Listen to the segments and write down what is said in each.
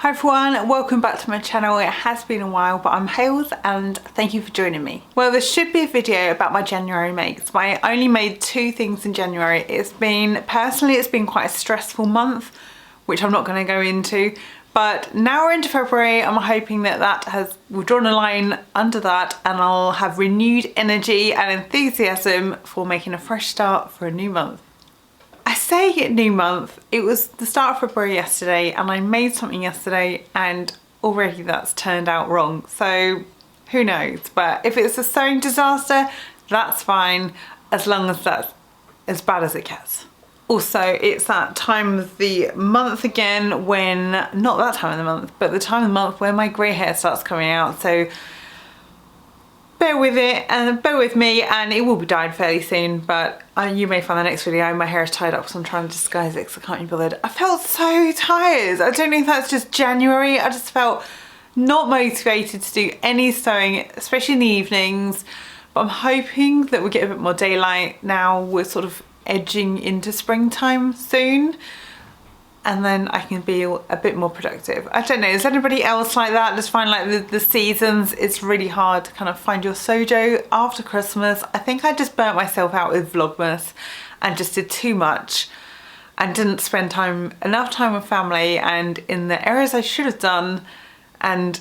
Hi everyone, welcome back to my channel. It has been a while, but I'm Hales and thank you for joining me. Well, there should be a video about my January makes, but I only made 2 things in January. Personally, it's been quite a stressful month, which I'm not going to go into. But now we're into February, I'm hoping that we've drawn a line under that and I'll have renewed energy and enthusiasm for making a fresh start for a new month. I say new month, it was the start of February yesterday and I made something yesterday and already that's turned out wrong. So who knows, but if it's a sewing disaster, that's fine as long as that's as bad as it gets. Also, it's that time of the month again when, not that time of the month, but the time of the month when my grey hair starts coming out. So bear with it and bear with me, and it will be dyed fairly soon, but you may find the next video my hair is tied up because I'm trying to disguise it because I can't be bothered. I felt so tired. I don't know if that's just January. I just felt not motivated to do any sewing, especially in the evenings, but I'm hoping that we get a bit more daylight now. We're sort of edging into springtime soon, and then I can be a bit more productive. I don't know, is anybody else like that? Just find like the seasons, it's really hard to kind of find your sewjo after Christmas. I think I just burnt myself out with Vlogmas and just did too much and didn't spend enough time with family and in the areas I should have done, and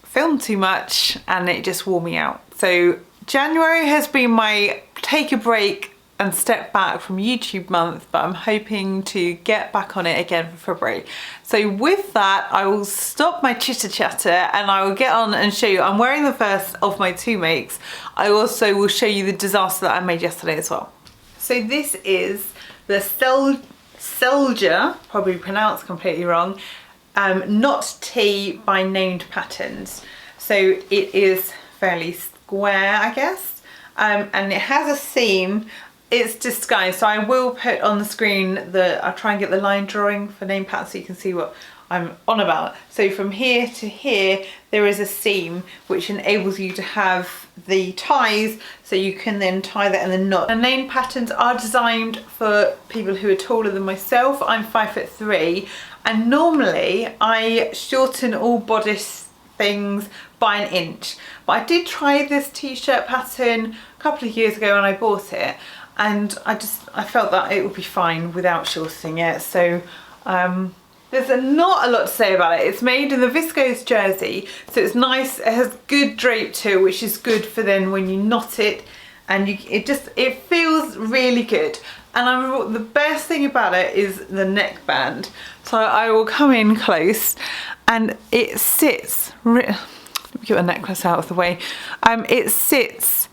filmed too much, and it just wore me out. So January has been my take a break and step back from YouTube month, but I'm hoping to get back on it again for February. So with that, I will stop my chitter chatter and I will get on and show you. I'm wearing the first of my 2 makes. I also will show you the disaster that I made yesterday as well. So this is the Selja, probably pronounced completely wrong, knot tee by Named Patterns. So it is fairly square, I guess, and it has a seam. It's disguised, so I will put on the screen I'll try and get the line drawing for Name Pattern so you can see what I'm on about. So from here to here there is a seam which enables you to have the ties, so you can then tie that in the knot. And Name Patterns are designed for people who are taller than myself. I'm 5'3", and normally I shorten all bodice things by 1 inch. But I did try this t-shirt pattern a couple of years ago when I bought it, and I felt that it would be fine without shortening it. So there's not a lot to say about it. It's made in the viscose jersey, so it's nice. It has good drape to it, which is good for then when you knot it, and it feels really good. And the best thing about it is the neckband. So I will come in close, and it sits. Let me get the necklace out of the way. It sits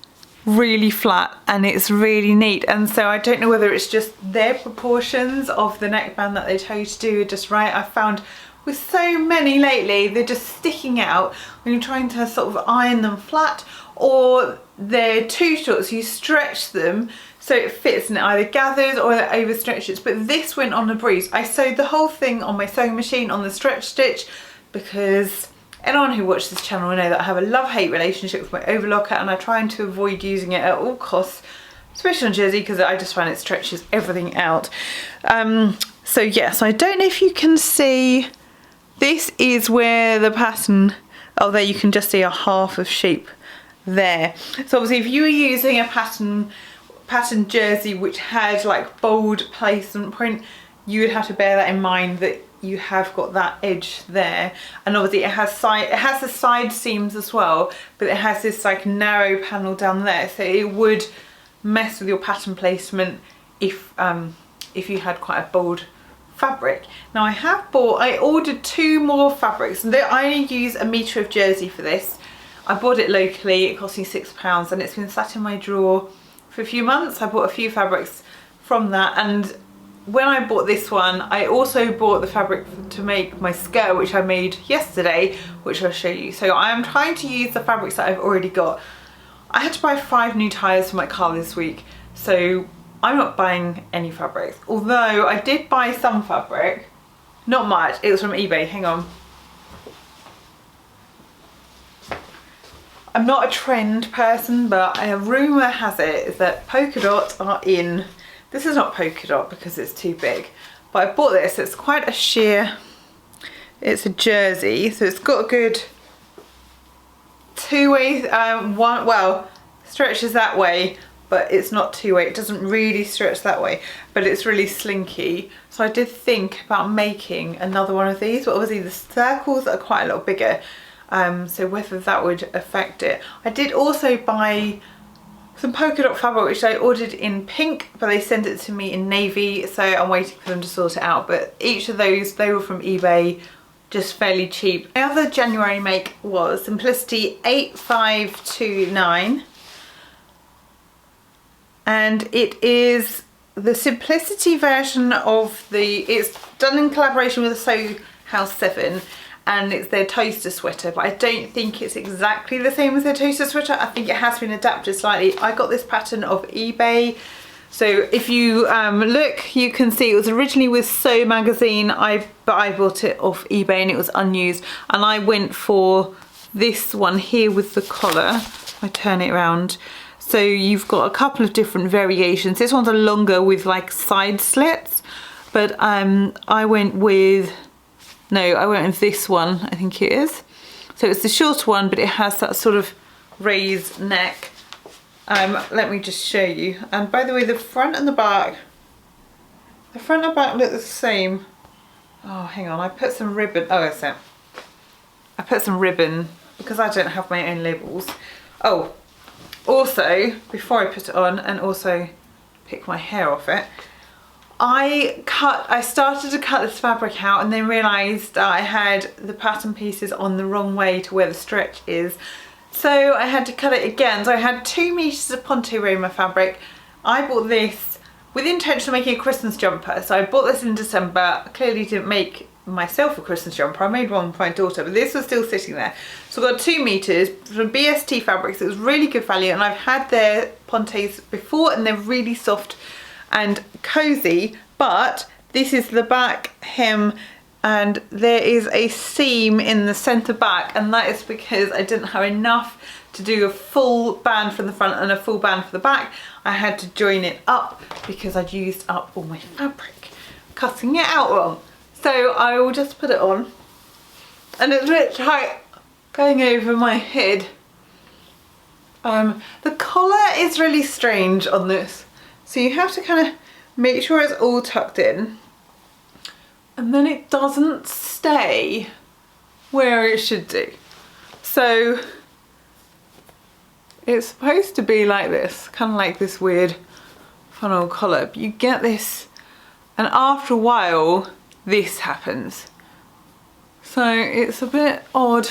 really flat and it's really neat, and so I don't know whether it's just their proportions of the neckband that they tell you to do are just right. I found with so many lately they're just sticking out when you're trying to sort of iron them flat, or they're too short so you stretch them so it fits and it either gathers or it overstretches. But this went on a breeze. I sewed the whole thing on my sewing machine on the stretch stitch, because anyone who watches this channel will know that I have a love-hate relationship with my overlocker, and I try to avoid using it at all costs, especially on jersey, because I just find it stretches everything out. So yes, I don't know if you can see, this is where the pattern, oh there you can just see a half of shape there. So obviously if you were using a pattern jersey which had like bold placement print, you would have to bear that in mind, that you have got that edge there, and obviously it has the side seams as well, but it has this like narrow panel down there, so it would mess with your pattern placement if you had quite a bold fabric. Now I ordered 2 more fabrics, and I only use 1 metre of jersey for this. I bought it locally, it cost me £6, and it's been sat in my drawer for a few months. I bought a few fabrics from that, and when I bought this one, I also bought the fabric to make my skirt, which I made yesterday, which I'll show you. So I am trying to use the fabrics that I've already got. I had to buy 5 new tyres for my car this week, so I'm not buying any fabrics. Although I did buy some fabric, not much, it was from eBay, hang on. I'm not a trend person, but a rumour has it that polka dots are in. This is not polka dot because it's too big, but I bought this. It's quite a sheer It's a jersey, so it's got a good two-way, well, stretches that way, but it's not two-way. It doesn't really stretch that way, but it's really slinky. So I did think about making another one of these, but obviously the circles are quite a lot bigger, so whether that would affect it. I did also buy some polka dot fabric, which I ordered in pink, but they sent it to me in navy, so I'm waiting for them to sort it out. But each of those, they were from eBay, just fairly cheap. My other January make was Simplicity 8529, and it is the Simplicity version of it's done in collaboration with the Sew House 7, and it's their toaster sweater, but I don't think it's exactly the same as their toaster sweater. I think it has been adapted slightly. I got this pattern off eBay. So if you look, you can see it was originally with Sew magazine, but I bought it off eBay and it was unused. And I went for this one here with the collar. I turn it around. So you've got a couple of different variations. This one's a longer with like side slits, but I went with this one, I think it is. So it's the short one, but it has that sort of raised neck. Let me just show you. And by the way, the front and back look the same. Oh, hang on, I put some ribbon. Oh, that's it. I put some ribbon because I don't have my own labels. Oh, also, before I put it on and also pick my hair off it, I started to cut this fabric out and then realised that I had the pattern pieces on the wrong way to where the stretch is. So I had to cut it again. So I had 2 meters of Ponte Roma fabric. I bought this with the intention of making a Christmas jumper. So I bought this in December. I clearly didn't make myself a Christmas jumper. I made one for my daughter, but this was still sitting there. So I got 2 meters from BST Fabrics. It was really good value, and I've had their Pontes before and they're really soft and cozy. But this is the back hem, and there is a seam in the center back, and that is because I didn't have enough to do a full band from the front and a full band for the back. I had to join it up because I'd used up all my fabric cutting it out wrong. So I will just put it on, and it's a bit tight going over my head. The collar is really strange on this, so you have to kind of make sure it's all tucked in, and then it doesn't stay where it should do. So it's supposed to be like this, kind of like this weird funnel collar, but you get this, and after a while this happens. So it's a bit odd,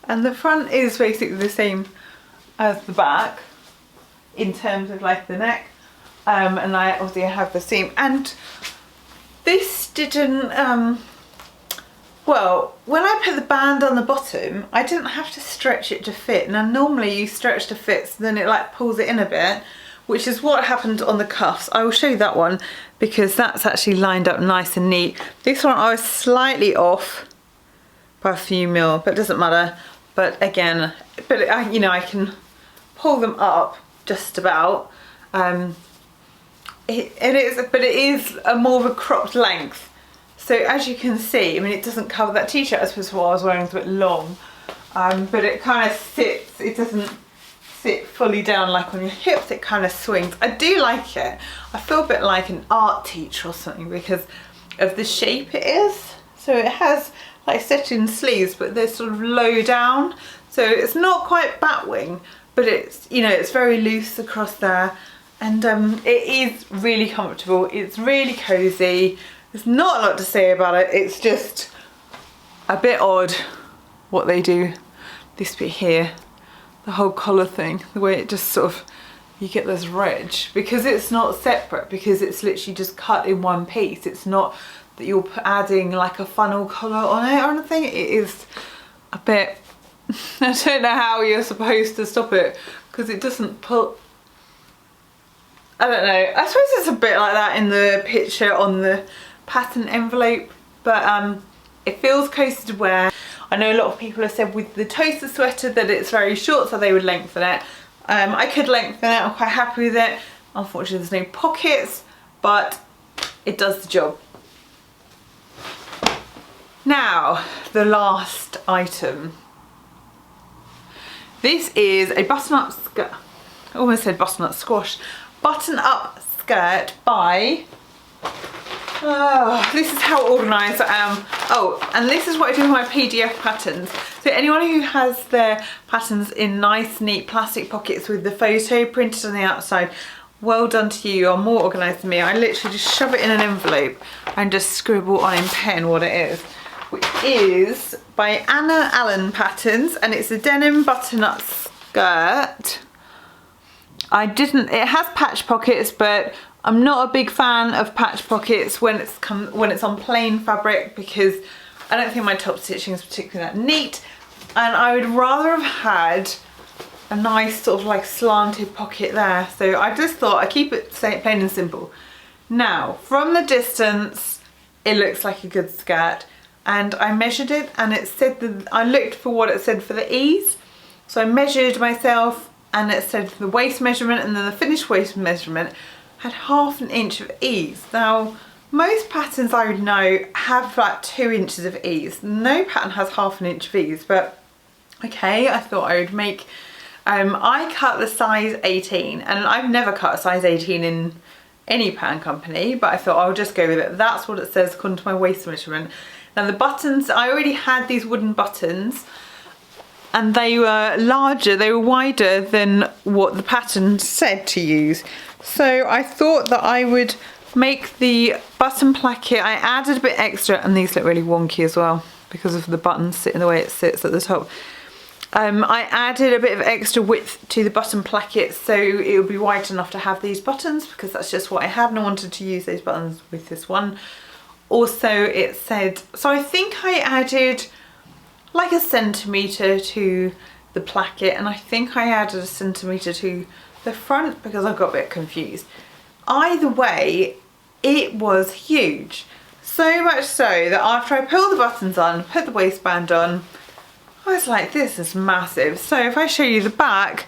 and the front is basically the same as the back in terms of like the neck, and I obviously have the seam, and this didn't well, when I put the band on the bottom, I didn't have to stretch it to fit. Now normally you stretch to fit, so then it like pulls it in a bit, which is what happened on the cuffs. I will show you that one because that's actually lined up nice and neat. This one I was slightly off by a few mil, but it doesn't matter. But again, you know, I can pull them up just about. It is a more of a cropped length. So as you can see, I mean, it doesn't cover that t-shirt. I suppose what I was wearing is a bit long, but it kind of sits. It doesn't sit fully down like on your hips. It kind of swings. I do like it. I feel a bit like an art teacher or something because of the shape it is. So it has like set-in sleeves, but they're sort of low down. So it's not quite batwing, but it's, you know, it's very loose across there, and it is really comfortable. It's really cozy. There's not a lot to say about it. It's just a bit odd what they do. This bit here, the whole collar thing, the way it just sort of, you get this ridge because it's not separate, because it's literally just cut in one piece. It's not that you're adding like a funnel collar on it or anything. It is a bit, I don't know how you're supposed to stop it because it doesn't put, I don't know. I suppose it's a bit like that in the picture on the pattern envelope, but it feels cozy to wear. I know a lot of people have said with the toaster sweater that it's very short, so they would lengthen it. I could lengthen it, I'm quite happy with it. Unfortunately there's no pockets, but it does the job. Now, the last item. This is a button-up skirt. I almost said button-up squash. Button-up skirt by... Oh, this is how organised I am. Oh, and this is what I do with my PDF patterns. So anyone who has their patterns in nice, neat plastic pockets with the photo printed on the outside, well done to you. You're more organised than me. I literally just shove it in an envelope and just scribble on in pen what it is, which is by Anna Allen Patterns, and it's a denim button-up skirt. It has patch pockets, but I'm not a big fan of patch pockets when it's on plain fabric, because I don't think my top stitching is particularly that neat, and I would rather have had a nice sort of like slanted pocket there. So I just thought I'd keep it plain and simple. Now, from the distance, it looks like a good skirt, and I measured it, and it said that I looked for what it said for the ease. So I measured myself, and it said the waist measurement, and then the finished waist measurement had 1/2 inch of ease. Now, most patterns I would know have like 2 inches of ease. No pattern has 1/2 inch of ease, but okay, I thought I would make, I cut the size 18, and I've never cut a size 18 in any pattern company, but I thought I'll just go with it. That's what it says according to my waist measurement. Now the buttons, I already had these wooden buttons, and they were larger, they were wider than what the pattern said to use. So I thought that I would make the button placket. I added a bit extra, and these look really wonky as well because of the buttons sitting the way it sits at the top. I added a bit of extra width to the button placket so it would be wide enough to have these buttons, because that's just what I had, and I wanted to use those buttons with this one. Also, it said, so I think I added like 1 centimetre to the placket, and I think I added 1 centimetre to the front because I got a bit confused. Either way, it was huge. So much so that after I pulled the buttons on, put the waistband on, I was like, this is massive. So if I show you the back,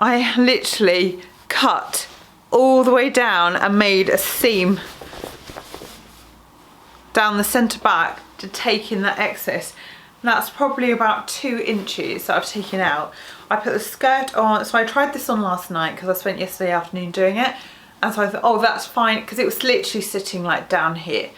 I literally cut all the way down and made a seam down the centre back to take in that excess. And that's probably about 2 inches that I've taken out. I put the skirt on, so I tried this on last night because I spent yesterday afternoon doing it. And so I thought, oh, that's fine, because it was literally sitting like down here.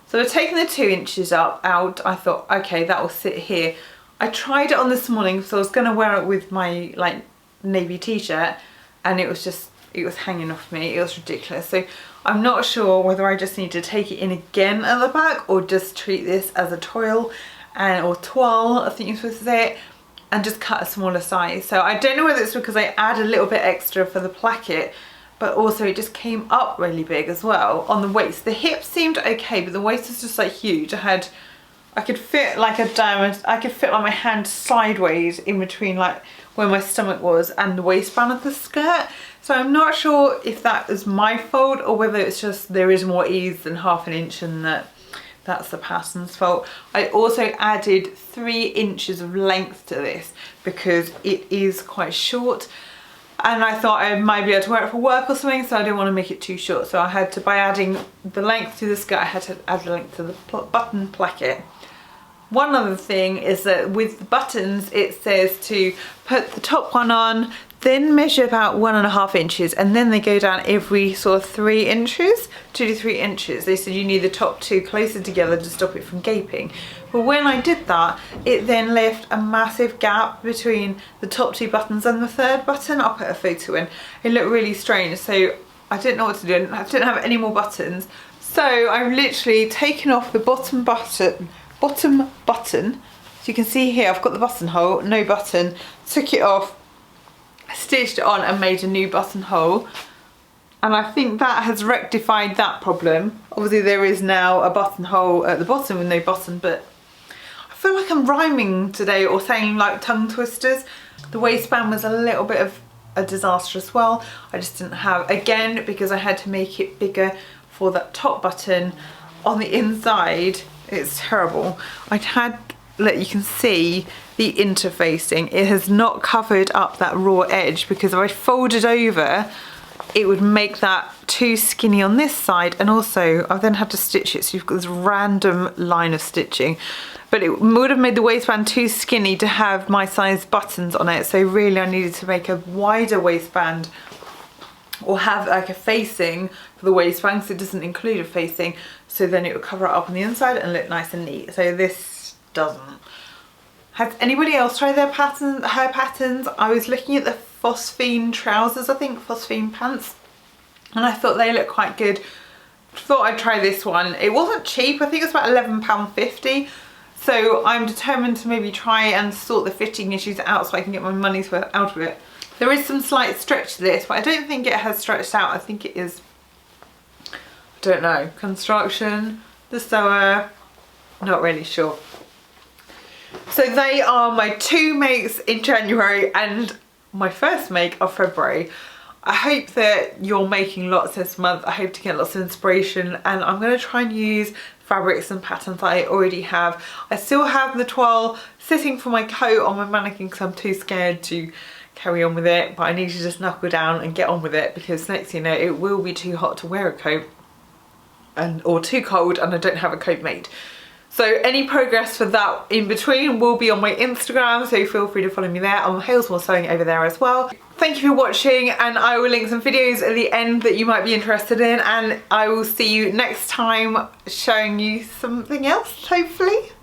So I've taken the 2 inches out. I thought, okay, that will sit here. I tried it on this morning, so I was going to wear it with my like navy t-shirt, and it was hanging off me. It was ridiculous. So I'm not sure whether I just need to take it in again at the back, or just treat this as a toile, or toile, I think you're supposed to say it, and just cut a smaller size. So I don't know whether it's because I add a little bit extra for the placket, but also it just came up really big as well on the waist. The hips seemed okay, but the waist was just like huge. I could fit like a diamond, I could fit like my hand sideways in between like where my stomach was and the waistband of the skirt. So I'm not sure if that is my fault, or whether it's just there is more ease than 1/2 inch, and that's the pattern's fault. I also added 3 inches of length to this because it is quite short, and I thought I might be able to wear it for work or something, so I didn't want to make it too short. So I had to, by adding the length to the skirt, I had to add the length to the button placket. One other thing is that with the buttons, it says to put the top one on, then measure about 1.5 inches, and then they go down every sort of 3 inches, 2 to 3 inches. They said you need the top 2 closer together to stop it from gaping. But when I did that, it then left a massive gap between the top 2 buttons and the 3rd button. I'll put a photo in. It looked really strange, so I didn't know what to do. I didn't have any more buttons. So I've literally taken off the bottom button. So you can see here, I've got the buttonhole, no button. Took it off, stitched it on, and made a new buttonhole. And I think that has rectified that problem. Obviously there is now a buttonhole at the bottom with no button, but I feel like I'm rhyming today or saying like tongue twisters. The waistband was a little bit of a disaster as well. I just didn't have, again, because I had to make it bigger for that top button on the inside. It's terrible. I'd had, look, you can see the interfacing. It has not covered up that raw edge, because if I folded over, it would make that too skinny on this side, and also I've then had to stitch it so you've got this random line of stitching, but it would have made the waistband too skinny to have my size buttons on it. So really I needed to make a wider waistband, or have like a facing for the waistband because it doesn't include a facing, so then it would cover it up on the inside and look nice and neat. So this doesn't. Has anybody else tried her patterns? I was looking at the phosphine trousers, I think, phosphine pants, and I thought they looked quite good. Thought I'd try this one. It wasn't cheap, I think it was about £11.50. So I'm determined to maybe try and sort the fitting issues out so I can get my money's worth out of it. There is some slight stretch to this, but I don't think it has stretched out. I think it is, I don't know, construction, the sewer, not really sure. So they are my 2 makes in January and my first make of February. I hope that you're making lots this month. I hope to get lots of inspiration, and I'm going to try and use fabrics and patterns that I already have. I still have the toile sitting for my coat on my mannequin because I'm too scared to carry on with it, but I need to just knuckle down and get on with it, because next thing you know it will be too hot to wear a coat, or too cold, and I don't have a coat made. So any progress for that in between will be on my Instagram, so feel free to follow me there. I'm Halesmore Sewing over there as well. Thank you for watching, and I will link some videos at the end that you might be interested in, and I will see you next time showing you something else, hopefully.